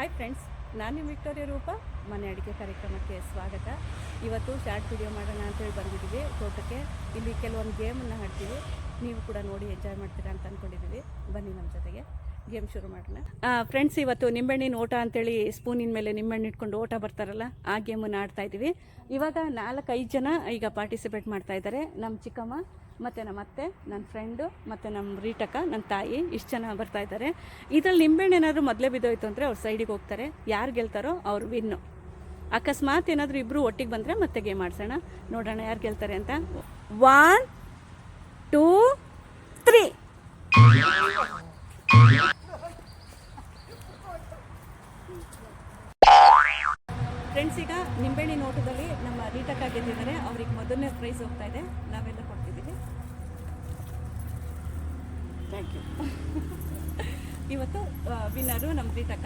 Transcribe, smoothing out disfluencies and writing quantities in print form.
Hi friends, ನಾನು ನಿಮ್ಮ Victoria ರೂಪ. ಮನೆ ಅಡುಗೆ ಕಾರ್ಯಕ್ರಮಕ್ಕೆ ಸ್ವಾಗತ. ಇವತ್ತು ಶಾರ್ಟ್ ವಿಡಿಯೋ ಮಾಡೋಣ ಅಂತೇಳಿ ಬಂದಿದ್ದೀವಿ ತೋಟಕ್ಕೆ. ಇಲ್ಲಿ ಕೆಲವೊಂದು ಗೇಮನ್ನು ಆಡ್ತೀವಿ, ನೀವು ಕೂಡ ನೋಡಿ ಎಂಜಾಯ್ ಮಾಡ್ತೀರಾ ಅಂತ ಅಂದ್ಕೊಂಡಿದ್ದೀವಿ. ಬನ್ನಿ ನಮ್ಮ ಜೊತೆಗೆ ಗೇಮ್ ಶುರು ಮಾಡೋಣ. ಫ್ರೆಂಡ್ಸ್, ಇವತ್ತು ನಿಂಬೆಹಣ್ಣಿನ ಓಟ ಅಂತೇಳಿ ಸ್ಪೂನಿನ ಮೇಲೆ ನಿಂಬೆಹಣ್ಣು ಇಟ್ಕೊಂಡು ಓಟ ಬರ್ತಾರಲ್ಲ, ಆ ಗೇಮನ್ನು ಆಡ್ತಾಯಿದ್ದೀವಿ. ಇವಾಗ 4-5 ಜನ ಈಗ ಪಾರ್ಟಿಸಿಪೇಟ್ ಮಾಡ್ತಾ ಇದ್ದಾರೆ. ನಮ್ಮ ಚಿಕ್ಕಮ್ಮ ಮತ್ತು ನಮ್ಮ ಅತ್ತೆ, ನನ್ನ ಫ್ರೆಂಡು ಮತ್ತು ನಮ್ಮ ರೀಟಕ್ಕ, ನನ್ನ ತಾಯಿ, ಇಷ್ಟು ಜನ ಬರ್ತಾ ಇದ್ದಾರೆ. ಇದರಲ್ಲಿ ನಿಂಬೆಹಣ್ಣು ಏನಾದರೂ ಮೊದಲೇ ಬಿದ್ದೋಯ್ತು ಅಂದರೆ ಅವ್ರು ಸೈಡಿಗೆ ಹೋಗ್ತಾರೆ. ಯಾರು ಗೆಲ್ತಾರೋ ಅವ್ರು ವಿನ್ನು. ಅಕಸ್ಮಾತ್ ಏನಾದರೂ ಇಬ್ಬರು ಒಟ್ಟಿಗೆ ಬಂದರೆ ಮತ್ತೆ ಗೇಮ್ ಆಡ್ಸೋಣ. ನೋಡೋಣ ಯಾರು ಗೆಲ್ತಾರೆ ಅಂತ. 1 2 3. ಫ್ರೆಂಡ್ಸ್, ಈಗ ನಿಂಬೆಹಣ್ಣಿನ ಓಟದಲ್ಲಿ ನಮ್ಮ ರೀಟಕ್ಕ ಗೆದ್ದಿದ್ದಾರೆ. ಅವ್ರಿಗೆ ಮೊದಲನೇ ಪ್ರೈಸ್ ಹೋಗ್ತಾ ಇದೆ, ನಾವೆಲ್ಲ ಕೊಡ್ತಿದ್ದೀವಿ. Thank you. ಇವತ್ತು ವಿನ್ನರು ನಮ್ಮ ರೀಟಕ್ಕ.